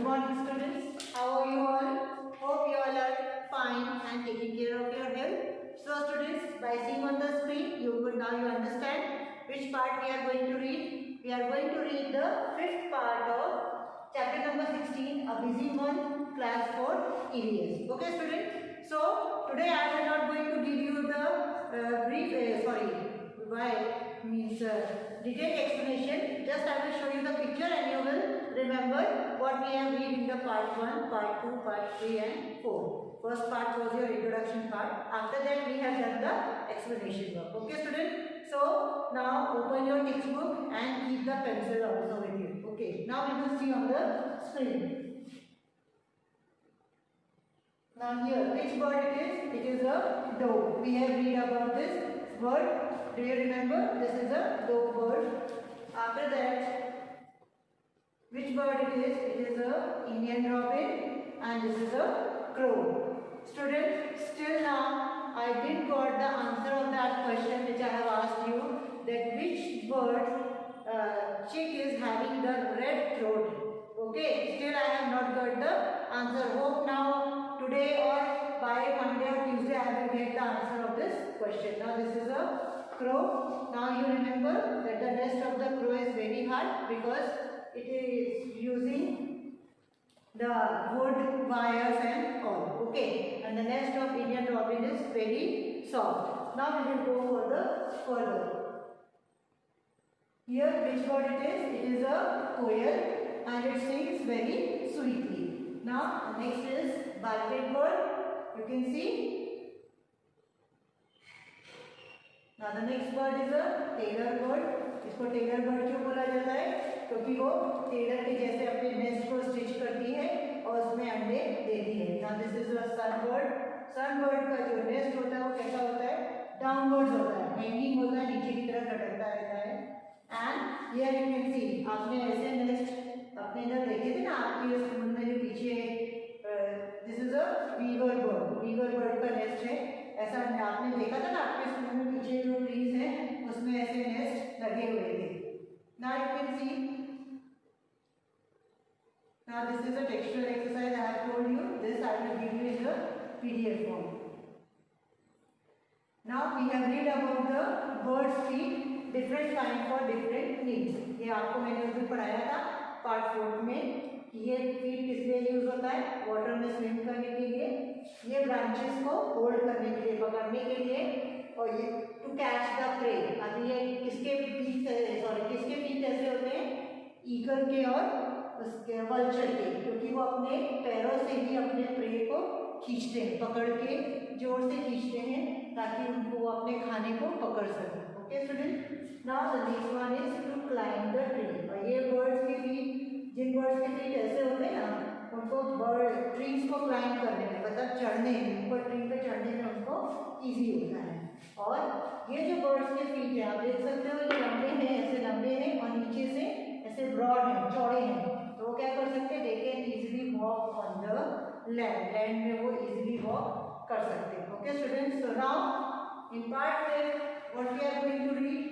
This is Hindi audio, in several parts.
morning students. How are you all? Hope you all are fine and taking care of your health. So students, by seeing on the screen, you understand which part we are going to read. We are going to read the fifth part of chapter number 16, A Busy Month, class 4 EVS. Okay students. So today I am not going to give you the detailed explanation. Just I will show you the picture and you will remember what we have read in the part 1, part 2, part 3 and 4. First part was your introduction part. After that we have done the explanation work. Okay students? So now open your textbook and keep the pencil also with you. Okay. Now we will see on the screen. Now here, which bird it is? It is a dove. We have read about this bird. Do you remember? This is a dove bird. After that, which bird it is? It is a Indian robin and this is a crow. Students, still now I didn't got the answer of that question which I have asked you, that which bird chick is having the red throat. Okay, still I have not got the answer. Hope now today or by Monday or Tuesday I will get the answer of this question. Now this is a crow. Now you remember that the nest of the crow is very hard because it is using the wood, wires and all. Okay, and the nest of Indian robin is very soft. Now we will go further. Here which bird it is? It is a koel and it sings very sweetly. Now next is biped bird. You can see. Now the next bird is a tailor bird. इसको टेलर बर्ड क्यों बोला जाता है? क्योंकि वो टेलर के जैसे अपने नेस्ट को स्टिच करती है और उसमें अंडे देती है. Now this is a sunbird. Sunbird का जो नेस्ट होता है वो कैसा होता है? डाउनवर्ड्स होता है, हैंगिंग होता है, नीचे की तरफ लटकता रहता है. एंड हियर यू कैन सी, आपने ऐसे नेस्ट अपने इधर देखे थे ना आपके स्कूल में जो पीछे. This is a weaver bird. Weaver bird का नेस्ट है. ऐसा आपने देखा था ना आपके स्कूल में पीछे जो ट्रीज हैं उसमें ऐसे नेस्ट लगे हुए थे. Now you can see. Now this is a textual exercise I have told you. This I will give you in the PDF form. Now we have read about the birds feet, different kind for different needs. ये आपको मैंने उस दिन पढ़ाया था पार्ट 4 में. ये फीट किस लिए यूज होता है? वाटर में स्विम करने के लिए, ये ब्रांचेस को होल्ड करने के लिए, पकड़ने के लिए, और ये टू कैच द प्रे. अभी ये किसके फीट ऐसे होते हैं? ईगल के और उसके वल्चर के, क्योंकि वो अपने पैरों से ही अपने प्रे को खींचते हैं, पकड़ के जोर से खींचते हैं ताकि उनको वो अपने खाने को पकड़ सकें. Okay student. Now the next one is to climb the tree. और ये बर्ड्स के फीट, जिन बर्ड्स के फीट ऐसे होते हैं ना, उनको बर्ड ट्रीज को क्लाइंब करने में, मतलब चढ़ने में, ऊपर ट्री पे चढ़ने में उनको इजी होता है. और ये जो बर्ड्स के फीट है आप देख सकते हो, ये लंबे हैं, ऐसे लंबे हैं और नीचे से ऐसे ब्रॉड हैं, चौड़े हैं. तो वो क्या कर सकते हैं? They can easily walk on the land. Land में वो इजीली वॉक कर सकते हैं. Okay students. So now in part 5 what we are going to read.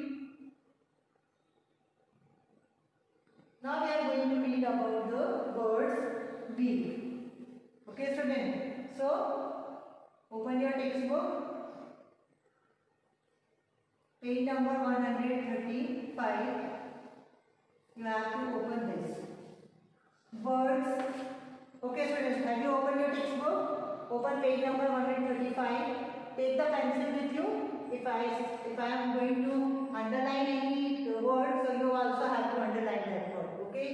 Now we are going to read about the bird's beak. Okay student. So open your textbook. Page number 135. You have to open this. Birds. Okay students, have you opened your textbook? Open page number 135. Take the pencil with you. If I am going to underline any word, so you also have to underline that word. Okay.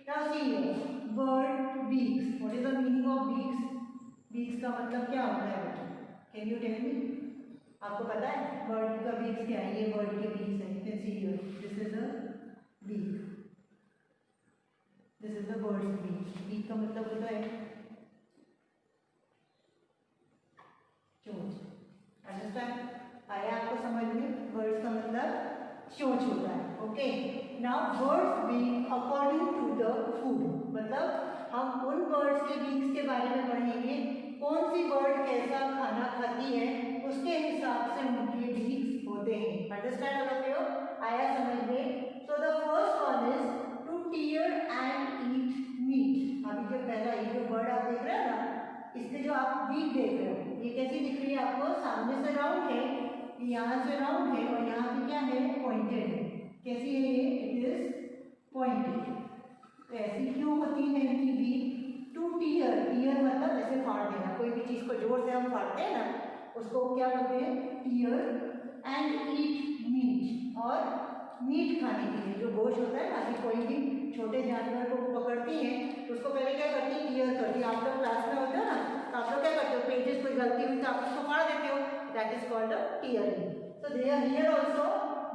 Now see here, bird beaks. What is the meaning of beaks? Beaks का मतलब क्या होता है बेटा? Can you tell me? आपको पता है bird का beaks क्या है? ये bird के beaks है. You can see here. This is a beak. This is the bird's beak. Beak का मतलब होता है चोंच. Understand? आया आपको समझ में? बर्ड्स का मतलब चोंच होता है. Okay. Now birds beak according to the food, मतलब हम उन बर्ड्स के बीक्स के बारे में पढ़ेंगे. कौन सी बर्ड कैसा खाना खाती है उसके हिसाब से उनके बीक्स होते हैं. Understand all of you? आया समझ में? So the first one is to tear and eat meat. अभी जो आप बीक देख रहे हो, ये कैसी दिख रही है आपको? सामने से राउंड है, यहाँ से राउंड है और यहाँ पे क्या है? पॉइंटेड है। कैसी है ये? It is pointed. तो ऐसी क्यों होती है इनकी बीक? टू टीयर, टीयर मतलब ऐसे फाड़ देना, कोई भी चीज को जोर से हम फाड़ते हैं ना, उसको क्या बोलते हैं? टीयर। एंड ईट मीट, और मीट खाने के लिए जो गोश्त होता है ना, कि कोई भी छोटे जानवर को पकड़ती है तो उसको पहले क्या करती है? टीयर करती है। आप लोग क्लास में होते हो ना, तो आप लोग क्या करते हो? पेजेस कोई गलती हुई तो आप उसको फाड़ देते हो, that is called a tearing. So they are here also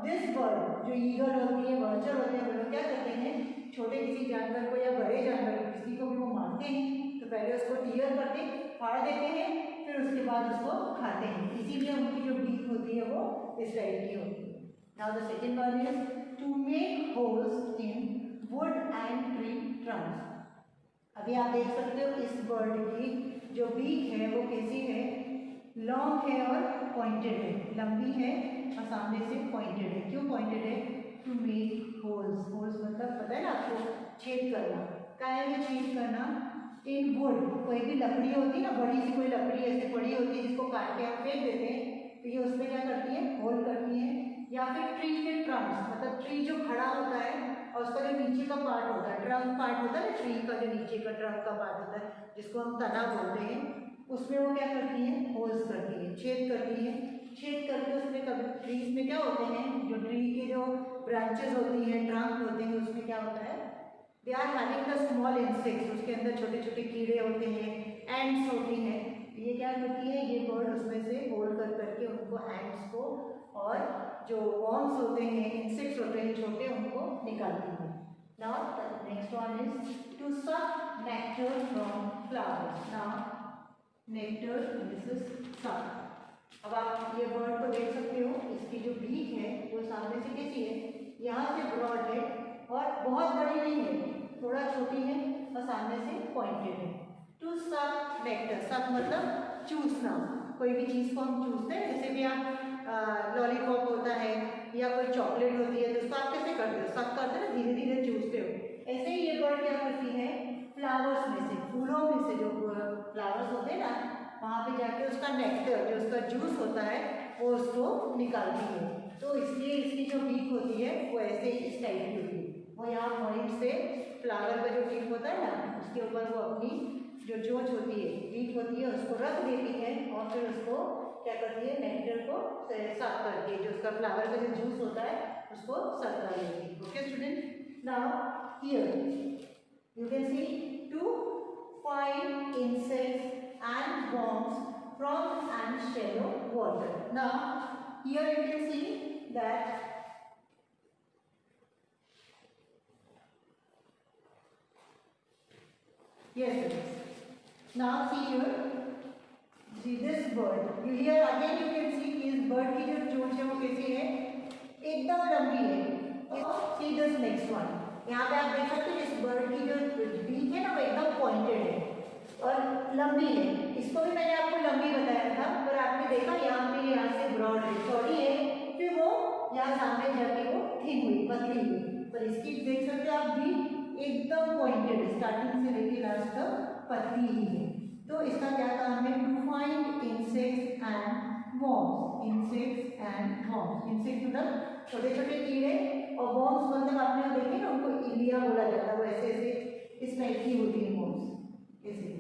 this bird, जो ईगल होती है, वर्चर होते हैं, वो लोग क्या करते हैं? छोटे किसी जानवर को या बड़े जानवर को, किसी को भी वो मारते हैं तो पहले उसको टीयर करके फाड़ देते हैं, फिर उसके बाद उसको खाते हैं। इसीलिए उनकी जो बीक होती है वो इस टाइप की होती है। Now the second one is to make holes in wood and tree trunks. अभी आप देख सकते हो इस बर्ड की जो बीक है वो कैसी है? लॉन्ग है और पॉइंटेड है, लंबी है और सामने से पॉइंटेड है। क्यों पॉइंटेड है? टू मेक होल्स, होल्स मतलब पता है ना आपको? छेद करना। क्या है छेद करना? इन वुड, कोई भी लकड़ी होती है ना, बड़ी सी कोई लकड़ी ऐसे बड़ी होती है जिसको काट के हम फेंक देते हैं, तो ये उसमें क्या करती है? होल करती है। या फिर ट्री के ट्रंक्स, मतलब ट्री जो खड़ा होता है और उसका जो नीचे का पार्ट होता है, ट्रंक पार्ट होता है ना, ट्री का जो नीचे का ट्रंक का पार्ट होता है जिसको हम तना बोलते हैं, उसमें वो क्या करती है? होल्स करती है, छेद करती है। छेद करके उसमें कभी ट्रीज में क्या होते हैं? जो ट्री के जो ब्रांचेस होती हैं, ट्रंक होते हैं, उसमें क्या होता है? They are having the small insects, उसके अंदर छोटे छोटे कीड़े होते हैं, एंड्स होती हैं। ये क्या करती है? ये बर्ड उसमें से होल्ड कर करके उनको एंड्स को और जो वॉर्म्स होते हैं, इंसेक्ट्स होते हैं छोटे, उनको निकालती है। Now the next one is to suck nectar from flowers. Now nectar, this is suck. अब आप ये बर्ड को देख सकते हो, इसकी जो बीक है वो सामने से कैसी है? यहाँ से ब्रॉड है और बहुत बड़ी नहीं है, थोड़ा छोटी है और सामने से पॉइंटेड है। टू सक नेक्टर, सक मतलब चूसना। कोई भी चीज़ को हम चूसते हैं, जैसे भी आप लॉलीपॉप होता है या कोई चॉकलेट होती है तो उसको आप कैसे करते हो? सक करते हो ना, धीरे धीरे चूसते हो। ऐसे ही ये बर्ड क्या करती है? फ्लावर्स में से, फूलों में से जो फ्लावर्स होते हैं ना, वहाँ पे जाके उसका नेक्टर, जो उसका जूस होता है, वो उसको निकालती है। तो इसलिए इसकी जो बीक होती है वो ऐसे ही इस टाइप की होती है। वो यहाँ पॉइंट से फ्लावर का जो बीक होता है ना, उसके ऊपर वो अपनी जो चोंच होती है, बीक होती है, उसको रख देती है और फिर उसको क्या करती है? नेक्टर को साफ करती है, जो उसका फ्लावर का जो जूस होता है उसको साफ कर लेती है। Okay student, now here you can see to find insects and worms from and shallow water. Now here you can see that yes. Now see here, see this bird. You here again you can see इस bird की जो चोंच है वो कैसी है? एकदम लंबी है। See this next one. यहाँ पे आप देख सकते हो इस bird की जो बीक है ना वो एकदम पॉइंटेड है और लंबी है। इसको भी मैंने आपको लंबी बताया था, पर आपने देखा यहाँ पे यहाँ से ब्रॉड है, चौड़ी है, फिर वो यहाँ सामने जाके वो थिन हुई, पतली हुई। पर इसकी देख सकते हो आप भी एकदम पॉइंटेड, स्टार्टिंग से लेके लास्ट तक पतली ही है। तो इसका क्या काम है? To find insects and worms. Insects and worms, insect मतलब छोटे छोटे कीड़े, और वॉर्म्स मतलब आपने देखे ना, उनको इलिया बोला जाता है। वो ऐसे ऐसे इस टाइप की होती है वॉर्म्स, ऐसे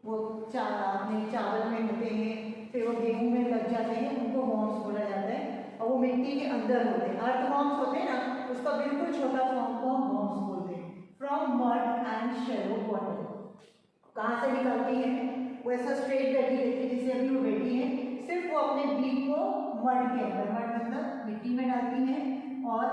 वो अपने चावल में होते हैं, फिर वो गेहूं में लग जाते हैं, उनको वॉर्म्स बोला जाता है। और वो मिट्टी के अंदर होते हैं, अर्थ वॉर्म्स होते हैं ना, उसका बिल्कुल छोटा फॉर्म को हम वॉर्म्स बोलते हैं। From mud and shallow water, कहाँ से निकलती है? वो ऐसा स्ट्रेट बैठी रहती है जैसे अभी वो बैठी है, सिर्फ वो अपने बीक को मड के अंदर, मड मतलब मिट्टी में डालती है, और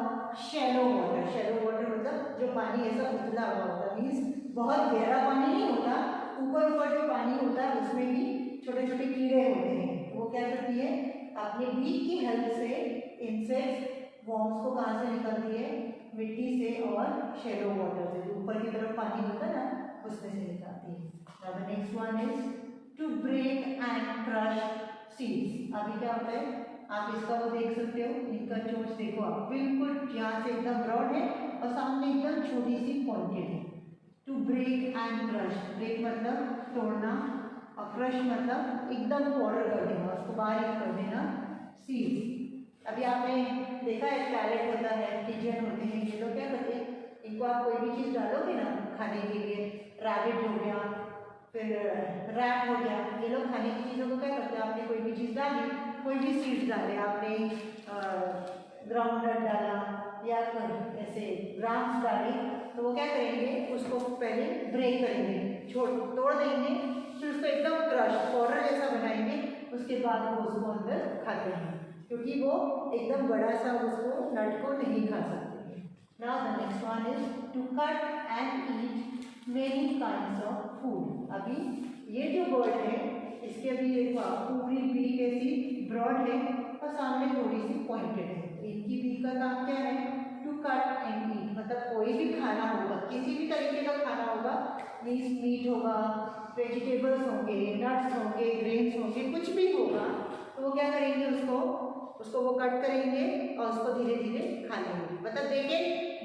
शैलो वाटर, शैलो वाटर मतलब जो पानी ऐसा उतला हुआ होता है, मीन्स बहुत गहरा पानी नहीं होता, ऊपर ऊपर जो पानी होता है उसमें भी छोटे छोटे कीड़े होते हैं। वो क्या करती है? अपने बीक की हेल्प से इंसेक्ट्स वॉर्म्स को कहाँ से निकलती है? मिट्टी से और शैलो वाटर से, जो ऊपर की तरफ पानी होता है ना, उसमें से निकलती है। Now the next one is to break and crush seeds. अभी क्या होता है? आप इसका वो देख सकते हो, इनका चोंच देखो आप, बिल्कुल यहाँ से एकदम ब्रॉड है और सामने एकदम छोटी सी पॉइंटेड है। To break and crush. Break मतलब तोड़ना और क्रश मतलब एकदम पाउडर कर देना, उसको बारीक कर देना, सीड्स। अभी आपने देखा है पैरेट होता है, पिजन होते हैं, ये लोग क्या करते हैं, इनको आप कोई भी चीज़ डालोगे ना खाने के लिए, रैबिट हो गया, फिर रैट हो गया, ये लोग खाने की चीज़ों को क्या करते हैं, आपने कोई भी चीज़ डाली, कोई भी सीड्स डाले, आपने ग्राउंडनट डाला या ऐसे ग्राम्स डाली, तो वो क्या करेंगे, उसको पहले ब्रेक करेंगे, तोड़ देंगे, फिर उसको एकदम क्रश पाउडर जैसा बनाएंगे, उसके बाद वो उसको अंदर खाते हैं, क्योंकि वो एकदम बड़ा सा उसको नट को नहीं खा सकते। Now the next one is to cut and eat many kinds of food। अभी ये जो बर्ड है, इसके अभी देखो आप पूरी बीक ऐसी ब्रॉड है और सामने थोड़ी सी पॉइंटेड है। इनकी बीक का काम क्या है, टू कट एंड ईट, मतलब कोई भी खाना होगा, किसी भी तरीके का खाना होगा, मीट होगा, वेजिटेबल्स होंगे, नट्स होंगे, ग्रेन्स होंगे, कुछ भी होगा, तो वो क्या करेंगे, उसको वो कट करेंगे और उसको धीरे धीरे खा लेंगे। मतलब देखिए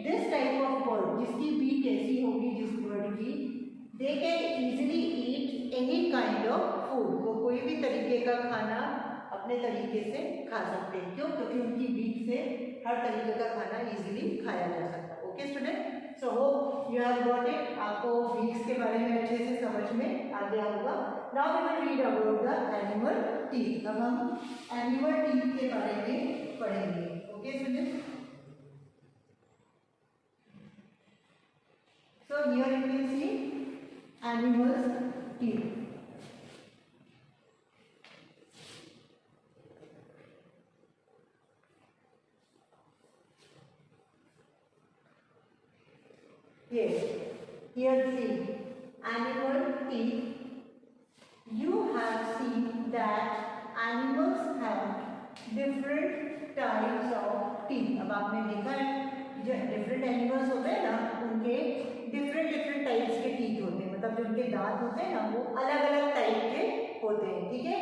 दिस टाइप ऑफ बर्ड, जिसकी बीक ऐसी होगी जिस बर्ड की, दे can easily eat any kind of food, वो कोई भी तरीके का खाना अपने तरीके से खा सकते हैं। क्यों? क्योंकि उनकी बीक से हर तरीके का खाना इजीली खाया जा सकता है। Okay student, so hope you have got it. आपको बीक्स के बारे में अच्छे से समझ में आ गया होगा। Now we will read about the animal teeth. अब हम एनिमल टीथ के बारे में पढ़ेंगे। Okay student, so here you can see animals teeth। Yes, here see animal teeth। You have seen that animals have different types of teeth। अब आपने देखा है जो डिफरेंट एनिमल्स होते हैं ना, उनके डिफरेंट टाइप्स के टीथ होते हैं, मतलब जो उनके दांत होते हैं ना, वो अलग अलग टाइप के होते हैं। ठीक है,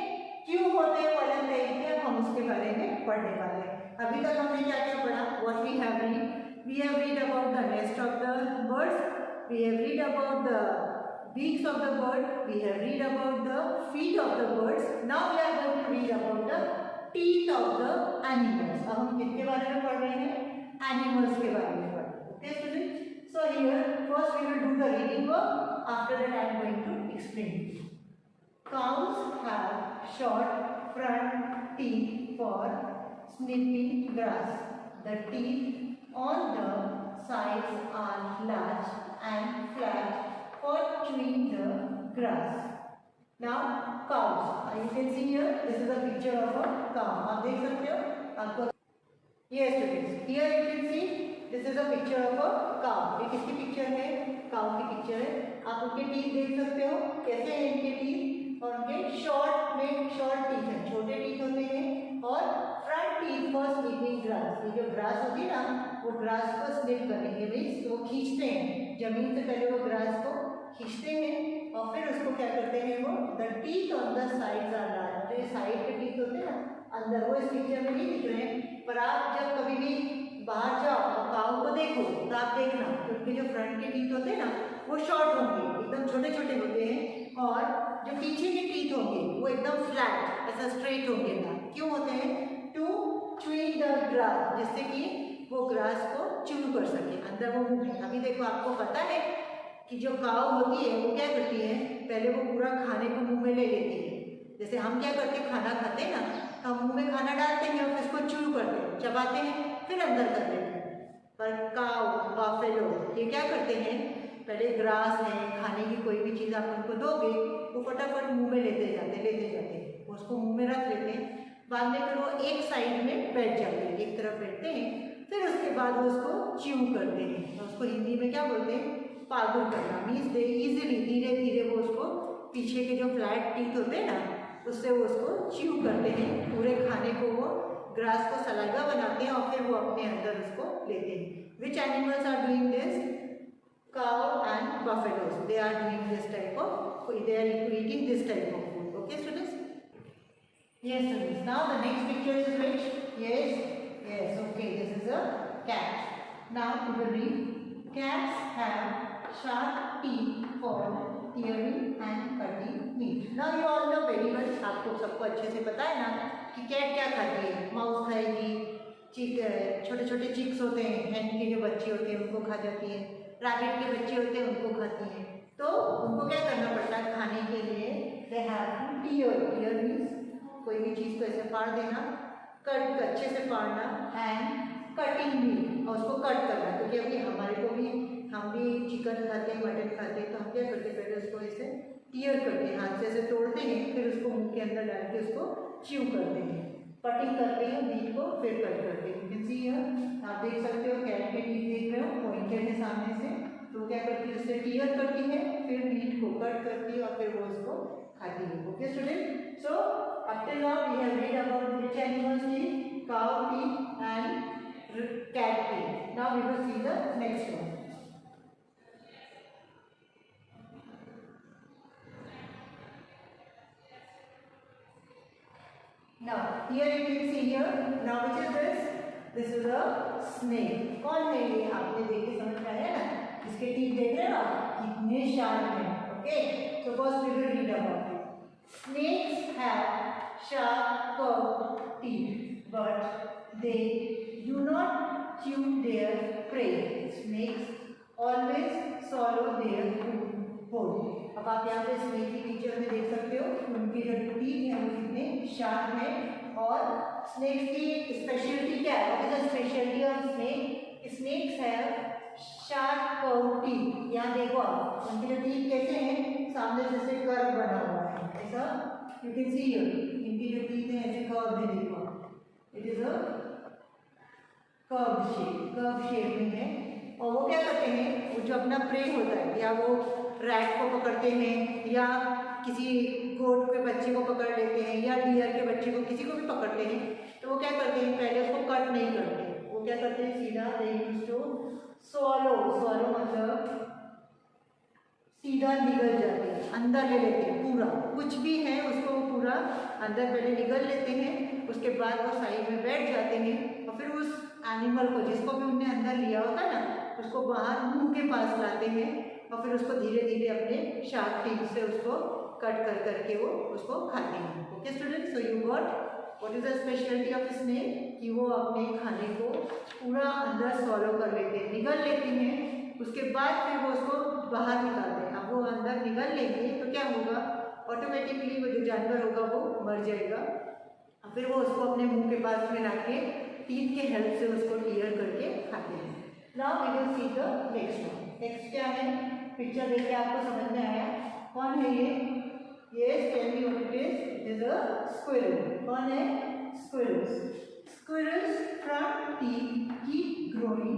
क्यों होते हैं वो अलग टाइप के, अब हम उसके बारे में पढ़ने वाले हैं। अभी तक हमने क्या क्या पढ़ा, what we have read about the nest of the birds, we have read about the beaks of the bird, we have read about the feet of the birds। now we are going to read about the teeth of the animals। अब हम किसके बारे में पढ़ रहे हैं, एनिमल्स के बारे में पढ़ रहे हैं। Okay student, so here first we will do the reading work, after that I am going to explain. cows have short front teeth for snipping grass। the teeth on the sides are large and flat for chewing the grass। now cows, you can see here this is a picture of a cow। आप देख सकते हो आपको, yes students, here you can see this is a picture of a cow। ये किसकी पिक्चर है, काउ की पिक्चर है। आप उनके टीथ देख सकते हो कैसे हैं इनके टीथ, और उनके शॉर्ट टीथ है, छोटे टीथ होते हैं, और फ्रंट टीथ फॉर स्नीपिंग ग्रास। ये जो ग्रास होती है ना, वो ग्रास को स्निप करेंगे, मीन्स वो खींचते हैं, जमीन से पहले वो ग्रास को खींचते हैं और फिर उसको क्या करते हैं, वो the teeth on the sides are large. जो साइड के टीथ होते हैं ना अंदर, वो इस पिक्चर में नहीं दिख रहे हैं, पर आप जब कभी भी बाहर जाओ और काऊ को देखो तो आप देखना कि उनके जो फ्रंट के टीथ होते हैं ना, वो शॉर्ट होंगे, एकदम छोटे छोटे होते हैं, और जो पीछे के टीथ होंगे वो एकदम फ्लैट ऐसा स्ट्रेट होंगे ना। क्यों होते हैं, टू च्यूइंग द ग्रास, जिससे कि वो ग्रास को च्यू कर सके, अंदर वो मुंह में। अभी देखो आपको पता है कि जो काऊ होती है वो क्या करती है, पहले वो पूरा खाने को मुंह में ले लेती है। जैसे हम क्या करते हैं, खाना खाते हैं ना, तो हम मुंह में खाना डालते हैं और उसको च्यू करते हैं, चबाते हैं, फिर अंदर कर देते हैं। पर काऊ, बफेलो, ये क्या करते हैं, पहले ग्रास है, खाने की कोई भी चीज़ आप उनको दोगे वो फटाफट मुंह में लेते जाते उसको मुंह में रख लेते हैं, बाद में फिर वो एक साइड में बैठ जाते हैं, एक तरफ बैठते हैं, फिर उसके बाद वो उसको च्यू करते हैं। तो उसको हिंदी में क्या बोलते हैं, पागुर करना। मीन्स दे इजीली धीरे धीरे वो उसको पीछे के जो फ्लैट टीथ होते हैं ना, उससे वो उसको च्यू करते हैं, पूरे खाने को वो ग्रास को सलाइवा बनाते हैं और फिर वो अपने अंदर उसको लेते हैं। Which animals are doing this, cow and buffaloes, they are doing this type of, they are eating this type of food. Okay students, yes students, now the next picture is which, yes, okay, this is a cat। now we will read, cats have sharp teeth for tearing and cutting meat. Now you all know very well, आपको सबको अच्छे से पता है ना कि कैट क्या खाती है. माउस खाएगी, छोटे छोटे चिक्स होते हैं, हैन के जो बच्चे होते हैं उनको खा जाती है, रैबिट के बच्चे होते हैं उनको खाती है. तो उनको क्या करना पड़ता है खाने के लिए? They have to tear means कोई भी चीज़ को ऐसे फाड़ देना, कट अच्छे से फाड़ना, एंड कटिंग मीट और उसको कट करना. क्योंकि अभी हमारे को भी, हम भी चिकन खाते हैं, मटन खाते हैं, तो हम क्या करते हैं पहले उसको ऐसे टीयर करते हैं, हाथ से ऐसे तोड़ते हैं, फिर उसको मुंह के अंदर डाल के उसको च्यू करते हैं, कटिंग करते हैं मीट को, फिर कट करते हैं. यू कैन सी हियर, आप देख सकते हो कैट के टीथ देख रहे हो, पॉइंटेड है सामने से. तो क्या करती है, उससे टीयर करती है, फिर मीट को कट करती है और फिर वो उसको खाती है. Okay student, so up till now we have read about which animals teeth, cow teeth and cat teeth. Now we will see the next one. Now here you can see here. Now which is this? This is a snake. कौन है ये? आपने देख के समझ में आया ना? इसके टीथ देख रहे हो आप कितने शार्प हैं. Okay. So first we will read about it. Snakes have sharp curved teeth, but they do not chew their prey. Snakes always swallow their food whole. अब आप यहाँ पे स्नेक की पिक्चर में देख सकते हो उनकी जो टीथ है वो कितने शार्प है. और स्नेक्स की स्पेशलिटी क्या है? What is the speciality of snake? Snakes have sharp curve teeth. यहाँ देखो आप उनके जो टीथ कैसे हैं, सामने जैसे कर्व बना हुआ है ऐसा. यू कैन सी हियर इनकी जो टीथ है ऐसे कर्व है. देखो it is a curve shape में है. और वो क्या करते हैं, वो जो अपना प्रे होता है, या वो रैट को पकड़ते हैं, या किसी गोट के बच्चे को पकड़ लेते हैं, या डियर के बच्चे को, किसी को भी पकड़ते हैं, तो वो क्या करते हैं पहले उसको कट नहीं करते. वो क्या करते हैं सीधा दे यूज टू स्वॉलो. स्वॉलो मतलब सीधा निगल जाते हैं, अंदर ले लेते हैं पूरा, कुछ भी है उसको पूरा अंदर पहले निगल लेते हैं. उसके बाद वो साइड में बैठ जाते हैं और फिर उस एनिमल को, जिसको भी उनने अंदर लिया होता है ना, उसको बाहर मुंह के पास लाते हैं और फिर उसको धीरे धीरे अपने शार्प टीथ से उसको कट कर करके वो उसको खाते हैं. Okay student, so you got what is the speciality of snake, कि वो अपने खाने को पूरा अंदर सॉलो कर लेते हैं, निगल लेते हैं, उसके बाद फिर वो उसको बाहर निकालते हैं. अब वो अंदर निगल लेंगे तो क्या होगा, ऑटोमेटिकली वो जो जानवर होगा वो मर जाएगा. फिर वो उसको अपने मुंह के पास में लाके टीथ के हेल्प से उसको टीयर करके खाते हैं. Now we will see the next one. Next क्या है, पिक्चर देख के आपको समझ में आया कौन है ये? Yes, tell me what it is. It is a squirrel. कौन है? Squirrels. Squirrels' front teeth keep growing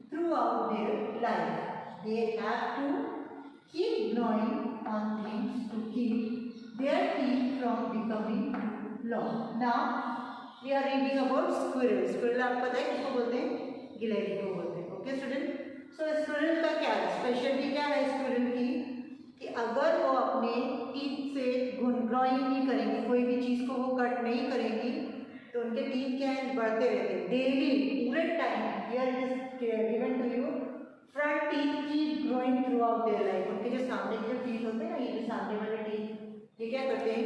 throughout their life. They have to keep gnawing on things to keep their teeth from becoming too long. Now we are reading about squirrel. Squirrel आपको पता है किसको बोलते हैं? गिलहरी को बोलते हैं. ओके स्टूडेंट, सो स्क्विरल का क्या स्पेशलिटी क्या है स्क्विरल की, कि अगर वो अपने टीथ से ग्रोइंग नहीं करेंगी, कोई भी चीज़ को वो कट नहीं करेंगी, तो उनके टीथ क्या है बढ़ते रहते हैं डेली पूरे time. Here it is given to you, front teeth keep growing throughout their life. उनके जो सामने के जो टीथ होते हैं ना, ये जो सामने वाले टीथ, ये क्या करते हैं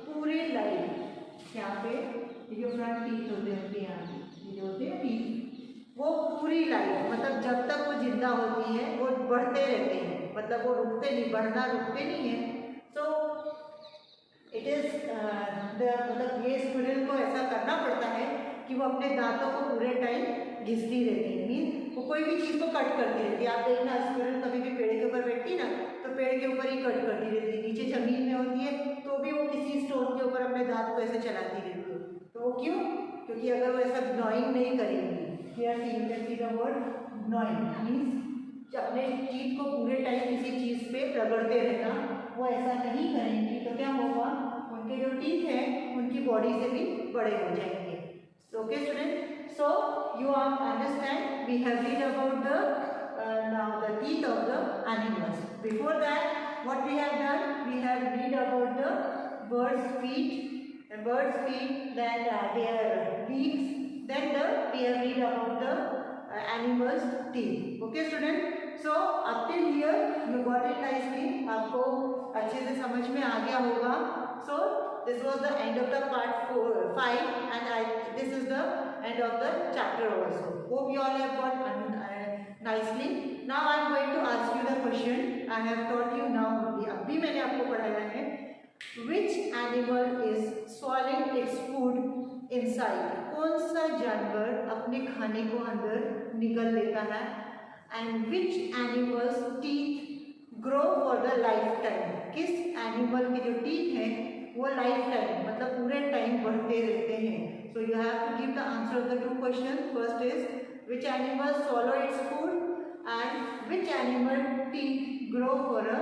पूरी लाइफ, यहाँ पे ये जो फ्रंट टीथ होते हैं उनके यहाँ ये जो होते हैं टीथ, वो पूरी लाइफ मतलब जब तक वो जिंदा होती है वो बढ़ते रहते हैं, मतलब वो रुकते नहीं, बढ़ना रुकते नहीं है. तो इट इज़ मतलब ये स्क्विरल को ऐसा करना पड़ता है कि वो अपने दांतों को पूरे टाइम घिसती रहती है, मीन वो कोई भी चीज़ को कट करती रहती है. आप देखना स्क्विरल कभी भी पेड़ के ऊपर बैठती है ना, तो पेड़ के ऊपर ही कट करती रहती है. नीचे जमीन में होती है तो भी वो किसी स्टोन के ऊपर अपने दांत को ऐसे चलाती रहती है. तो वो क्यों? क्योंकि अगर वो ऐसा gnawing नहीं करेंगी, here see you can see the word gnawing, means अपने टीथ को पूरे टाइम किसी चीज़ पे रगड़ते रहना, वो ऐसा नहीं करेंगी तो क्या होगा, उनके जो टीथ हैं उनकी बॉडी से भी बड़े हो जाएंगे. Okay student, so you understand we have read about the now the teeth of the animals. Before that what we have done, we have read about the birds feet, then their beaks, then we have read about the animals teeth. Okay student, So up till here you got it nicely. आपको अच्छे से समझ में आ गया होगा. So this was the end of the part 5 and this is the end of the chapter also. Hope you all have got nicely. Now I am going to ask you the question I have taught you now only. अभी मैंने आपको पढ़ाया है. Which animal is swallowing its food inside? कौन सा जानवर अपने खाने को अंदर निगल लेता है? And which animal's teeth grow for the lifetime? किस एनिमल के जो टीथ हैं वो लाइफ टाइम मतलब पूरे टाइम बढ़ते रहते हैं. So you have to give the answer of the two questions. First is which animal swallow its food and which animal teeth grow for a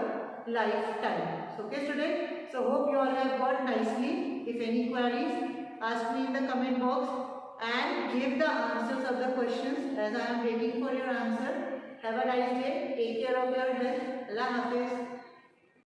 lifetime. So okay students, so hope you all have got nicely. If any queries, ask me in the comment box and give the answers of the questions as I am waiting for your answer. Have a nice day. Take care of your health. Allah Hafiz.